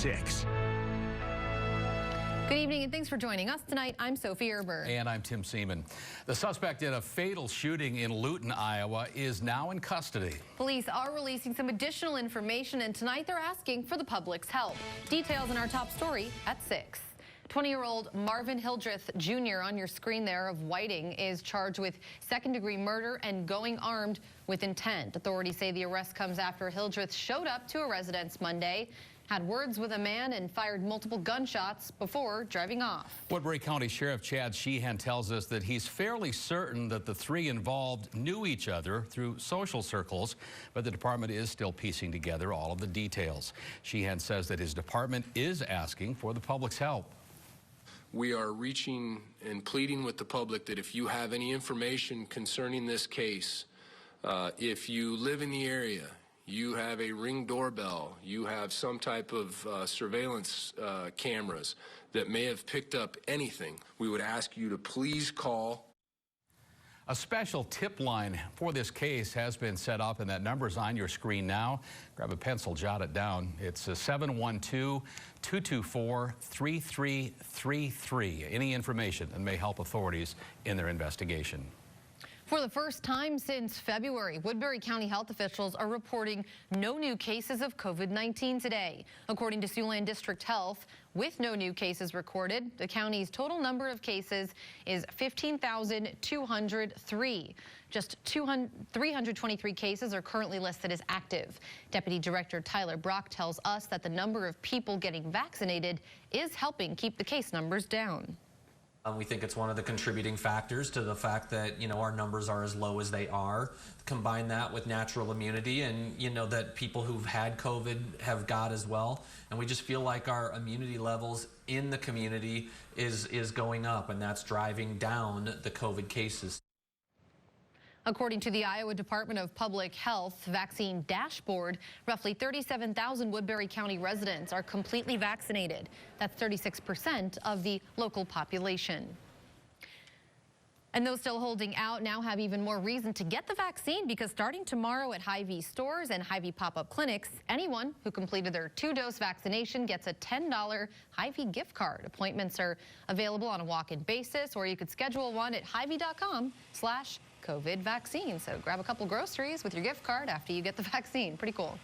6. Good evening and thanks for joining us tonight. I'm Sophie Erber. And I'm Tim Seaman. The suspect in a fatal shooting in Luton, Iowa is now in custody. Police are releasing some additional information and tonight they're asking for the public's help. Details in our top story at 6. 20-year-old Marvin Hildreth Jr. on your screen there of Whiting is charged with second-degree murder and going armed with intent. Authorities say the arrest comes after Hildreth showed up to a residence Monday, had words with a man and fired multiple gunshots before driving off. Woodbury County Sheriff Chad Sheehan tells us that he's fairly certain that the three involved knew each other through social circles, but the department is still piecing together all of the details. Sheehan says that his department is asking for the public's help. We are reaching and pleading with the public that if you have any information concerning this case, if you live in the area, you have a Ring doorbell, you have some type of surveillance cameras that may have picked up anything, we would ask you to please call. A special tip line for this case has been set up, and that number's on your screen now. Grab a pencil, jot it down. It's 712-224-3333. Any information that may help authorities in their investigation. For the first time since February, Woodbury County health officials are reporting no new cases of COVID-19 today. According to Siouxland District Health, with no new cases recorded, the county's total number of cases is 15,203. Just 323 cases are currently listed as active. Deputy Director Tyler Brock tells us that the number of people getting vaccinated is helping keep the case numbers down. We think it's one of the contributing factors to the fact that, our numbers are as low as they are. Combine that with natural immunity and, that people who've had COVID have got as well. And we just feel like our immunity levels in the community is going up, and that's driving down the COVID cases. According to the Iowa Department of Public Health vaccine dashboard, roughly 37,000 Woodbury County residents are completely vaccinated. That's 36% of the local population. And those still holding out now have even more reason to get the vaccine because starting tomorrow at Hy-Vee stores and Hy-Vee pop-up clinics, anyone who completed their 2-dose vaccination gets a $10 Hy-Vee gift card. Appointments are available on a walk-in basis, or you could schedule one at hyvee.com/COVID vaccine. So grab a couple groceries with your gift card after you get the vaccine. Pretty cool.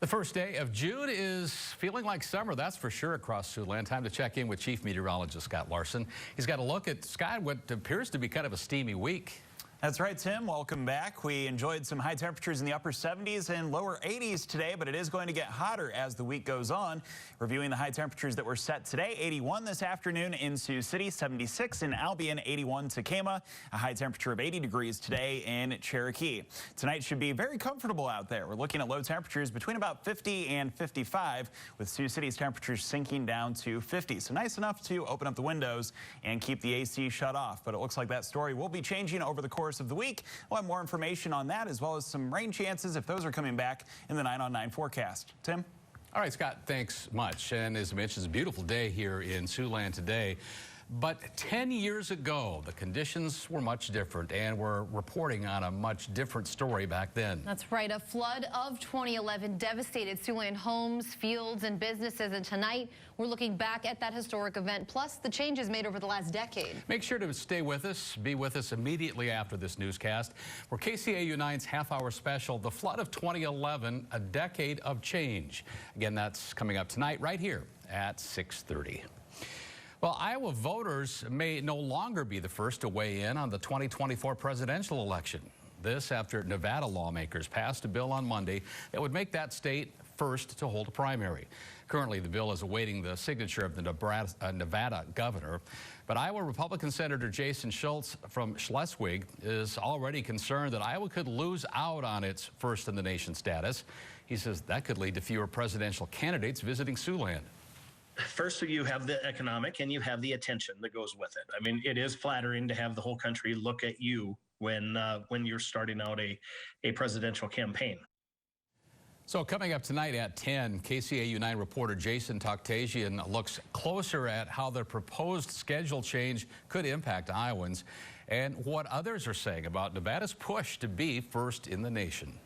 The first day of June is feeling like summer, that's for sure, across Siouxland. Time to check in with Chief Meteorologist Scott Larson. He's got a look at, Scott, what appears to be kind of a steamy week. That's right, Tim. Welcome back. We enjoyed some high temperatures in the upper 70s and lower 80s today, but it is going to get hotter as the week goes on. Reviewing the high temperatures that were set today, 81 this afternoon in Sioux City, 76 in Albion, 81 Tacoma, a high temperature of 80 degrees today in Cherokee. Tonight should be very comfortable out there. We're looking at low temperatures between about 50 and 55, with Sioux City's temperatures sinking down to 50. So nice enough to open up the windows and keep the AC shut off. But it looks like that story will be changing over the course of the week. We'll have more information on that, as well as some rain chances if those are coming back in the 9 on 9 forecast. Tim? All right, Scott, thanks much. And as I mentioned, it's a beautiful day here in Siouxland today. But 10 years ago, the conditions were much different, and we're reporting on a much different story back then. That's right. A flood of 2011 devastated Siouxland homes, fields, and businesses. And tonight, we're looking back at that historic event, plus the changes made over the last decade. Make sure to stay with us. Be with us immediately after this newscast for KCAU 9's half-hour special, The Flood of 2011, A Decade of Change. Again, that's coming up tonight right here at 6:30. Well, Iowa voters may no longer be the first to weigh in on the 2024 presidential election. This after Nevada lawmakers passed a bill on Monday that would make that state first to hold a primary. Currently, the bill is awaiting the signature of the Nevada governor. But Iowa Republican Senator Jason Schultz from Schleswig is already concerned that Iowa could lose out on its first-in-the-nation status. He says that could lead to fewer presidential candidates visiting Siouxland. First, you have the economic and you have the attention that goes with it. I mean, it is flattering to have the whole country look at you when you're starting out a presidential campaign. So coming up tonight at 10, KCAU 9 reporter Jason Toktajian looks closer at how the proposed schedule change could impact Iowans and what others are saying about Nevada's push to be first in the nation.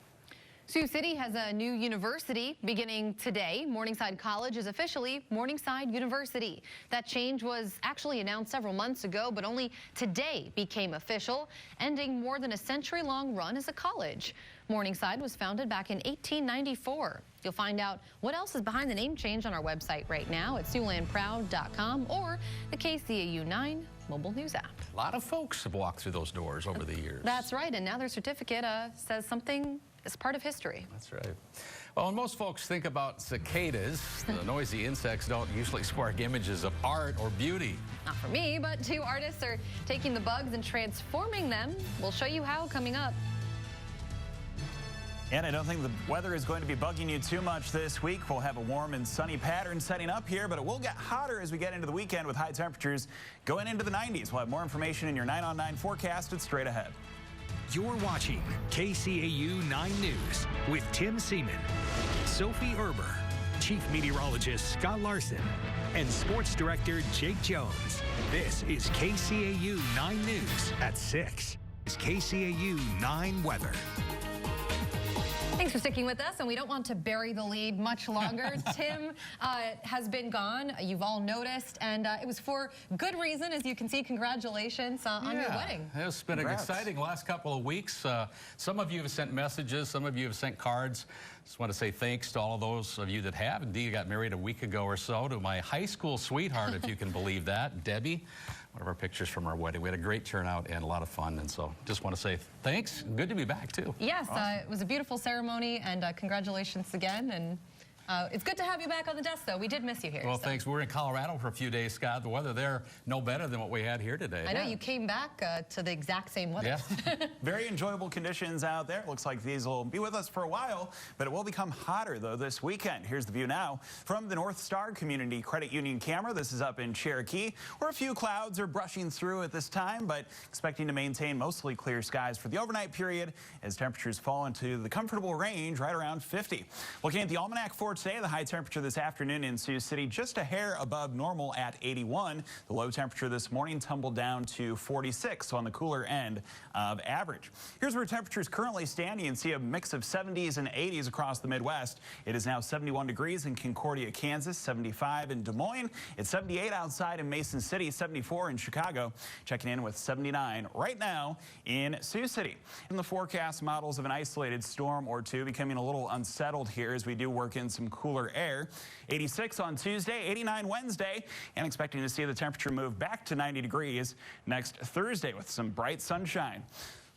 Sioux City has a new university beginning today. Morningside College is officially Morningside University. That change was actually announced several months ago, but only today became official, ending more than a century-long run as a college. Morningside was founded back in 1894. You'll find out what else is behind the name change on our website right now at SiouxlandProud.com or the KCAU 9 mobile news app. A lot of folks have walked through those doors over the years. That's right, and now their certificate says something is part of history. That's right. Well, when most folks think about cicadas, the noisy insects don't usually spark images of art or beauty. Not for me, but two artists are taking the bugs and transforming them. We'll show you how coming up. And I don't think the weather is going to be bugging you too much this week. We'll have a warm and sunny pattern setting up here, but it will get hotter as we get into the weekend with high temperatures going into the 90s. We'll have more information in your 9 on 9 forecast. It's straight ahead. You're watching KCAU 9 News with Tim Seaman, Sophie Erber, Chief Meteorologist Scott Larson, and Sports Director Jake Jones. This is KCAU 9 News at 6. It's KCAU 9 weather. Thanks for sticking with us, and we don't want to bury the lead much longer. Tim has been gone, you've all noticed, and it was for good reason. As you can see, congratulations on your wedding. It's been an exciting last couple of weeks. Some of you have sent messages, some of you have sent cards. Just want to say thanks to all of those of you that have. Indeed, got married a week ago or so to my high school sweetheart, if you can believe that, Debbie. One of our pictures from our wedding. We had a great turnout and a lot of fun, and so just want to say thanks. Good to be back, too. Yes, awesome. It was a beautiful ceremony, and congratulations again. And it's good to have you back on the desk, though. We did miss you here. Well, thanks. We were in Colorado for a few days, Scott. The weather there, no better than what we had here today. I know, you came back to the exact same weather. Yeah. Very enjoyable conditions out there. Looks like these will be with us for a while, but it will become hotter, though, this weekend. Here's the view now from the North Star Community Credit Union camera. This is up in Cherokee, where a few clouds are brushing through at this time, but expecting to maintain mostly clear skies for the overnight period as temperatures fall into the comfortable range right around 50. Looking at the almanac for today, the high temperature this afternoon in Sioux City just a hair above normal at 81. The low temperature this morning tumbled down to 46, so on the cooler end of average. Here's where temperatures currently stand. You can see a mix of 70s and 80s across the Midwest. It is now 71 degrees in Concordia, Kansas, 75 in Des Moines. It's 78 outside in Mason City, 74 in Chicago. Checking in with 79 right now in Sioux City. In the forecast, models of an isolated storm or two becoming a little unsettled here as we do work in some cooler air. 86 on Tuesday, 89 Wednesday, and expecting to see the temperature move back to 90 degrees next Thursday with some bright sunshine.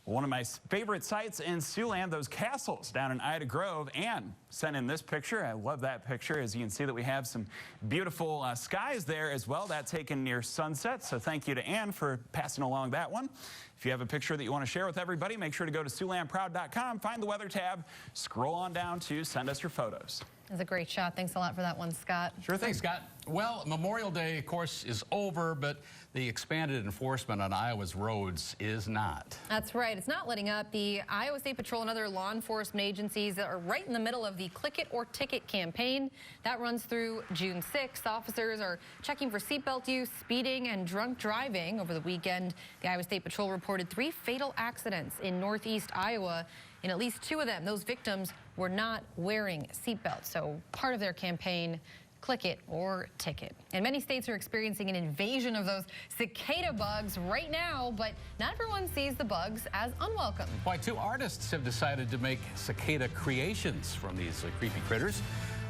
One of my favorite sights in Siouxland, those castles down in Ida Grove. Ann sent in this picture. I love that picture. As you can see that we have some beautiful skies there as well. That taken near sunset. So thank you to Ann for passing along that one. If you have a picture that you want to share with everybody, make sure to go to SiouxlandProud.com, find the weather tab, scroll on down to send us your photos. That's a great shot. Thanks a lot for that one, Scott. Sure thing, Scott. Well, Memorial Day, of course, is over, but the expanded enforcement on Iowa's roads is not. That's right. It's not letting up. The Iowa State Patrol and other law enforcement agencies are right in the middle of the Click It or Ticket campaign. That runs through June 6th. Officers are checking for seatbelt use, speeding, and drunk driving. Over the weekend, the Iowa State Patrol reported 3 fatal accidents in northeast Iowa. In at least 2 of them, those victims were not wearing seatbelts. So part of their campaign, Click It or Ticket. And many states are experiencing an invasion of those cicada bugs right now, but not everyone sees the bugs as unwelcome. Why 2 artists have decided to make cicada creations from these creepy critters.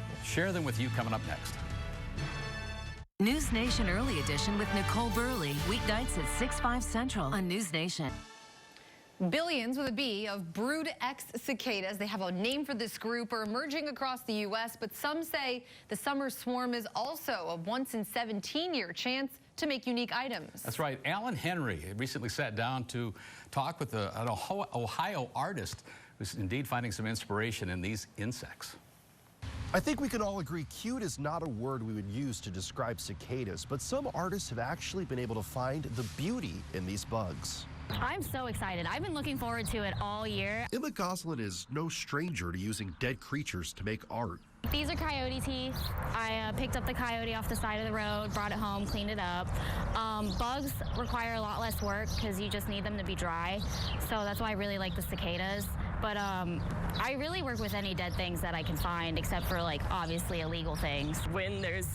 We'll share them with you coming up next. News Nation Early Edition with Nicole Burley, weeknights at 6/5 Central on News Nation. Billions with a B of Brood X cicadas, they have a name for this group, are emerging across the U.S., but some say the summer swarm is also a once-in-17-year chance to make unique items. That's right. Alan Henry recently sat down to talk with an Ohio artist who's indeed finding some inspiration in these insects. I think we can all agree cute is not a word we would use to describe cicadas, but some artists have actually been able to find the beauty in these bugs. I'm so excited. I've been looking forward to it all year. Emma Goslin is no stranger to using dead creatures to make art. These are coyote teeth. I picked up the coyote off the side of the road, brought it home, cleaned it up. Bugs require a lot less work because you just need them to be dry. So that's why I really like the cicadas. but I really work with any dead things that I can find, except for like obviously illegal things. When there's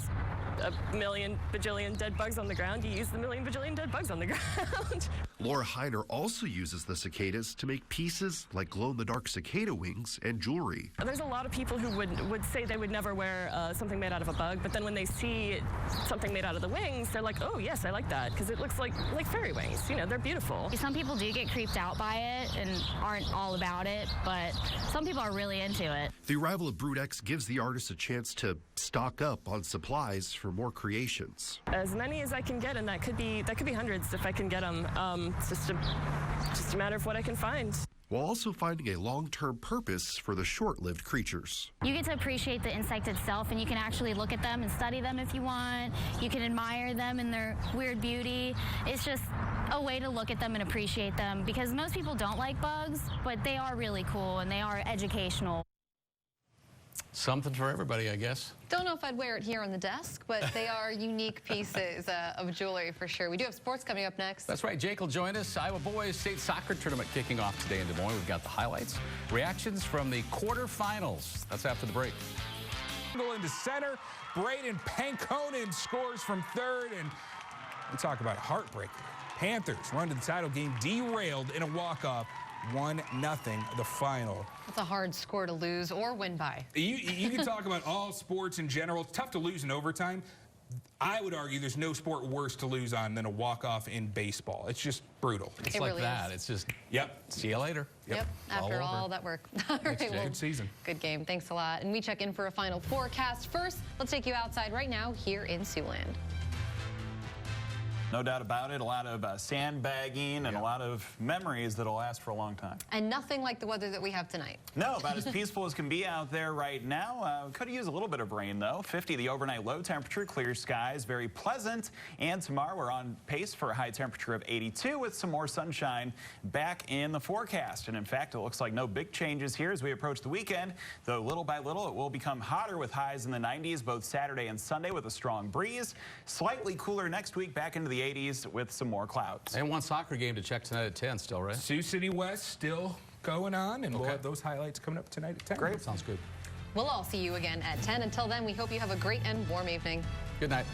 a million bajillion dead bugs on the ground, you use the million bajillion dead bugs on the ground. Laura Heiner also uses the cicadas to make pieces like glow-in-the-dark cicada wings and jewelry. There's a lot of people who would say they would never wear something made out of a bug, but then when they see something made out of the wings, they're like, oh yes, I like that, because it looks like fairy wings. You know, they're beautiful. Some people do get creeped out by it and aren't all about it, but some people are really into it. The arrival of Brood-X gives the artists a chance to stock up on supplies for more creations. As many as I can get, and that could be hundreds if I can get them. It's just a matter of what I can find. While also finding a long-term purpose for the short-lived creatures. You get to appreciate the insect itself, and you can actually look at them and study them if you want. You can admire them and their weird beauty. It's just a way to look at them and appreciate them, because most people don't like bugs, but they are really cool and they are educational. Something for everybody, I guess. Don't know if I'd wear it here on the desk, but they are unique pieces of jewelry for sure. We do have sports coming up next. That's right. Jake will join us. Iowa boys state soccer tournament kicking off today in Des Moines. We've got the highlights, reactions from the quarterfinals. That's after the break. Into center, Braden Pankonen scores from third, and we talk about heartbreak. Panthers run to the title game derailed in a walk-off. 1-0 the final. That's a hard score to lose or win by. You can talk about all sports in general. It's tough to lose in overtime. I would argue there's no sport worse to lose on than a walk-off in baseball. It's just brutal. It's like really that. It's just, see you later. Yep, after all that work. All right, well, good season. Good game. Thanks a lot. And we check in for a final forecast. First, let's take you outside right now here in Siouxland. No doubt about it. A lot of sandbagging and a lot of memories that'll last for a long time. And nothing like the weather that we have tonight. No, about as peaceful as can be out there right now. Could use a little bit of rain, though. 50 the overnight low temperature, clear skies, very pleasant. And tomorrow we're on pace for a high temperature of 82 with some more sunshine back in the forecast. And in fact, it looks like no big changes here as we approach the weekend, though little by little it will become hotter with highs in the 90s both Saturday and Sunday with a strong breeze. Slightly cooler next week, back into the 80s with some more clouds. And one soccer game to check tonight at 10 still, right? Sioux City West still going on, and we'll have those highlights coming up tonight at 10. Great. Sounds good. We'll all see you again at 10. Until then, we hope you have a great and warm evening. Good night.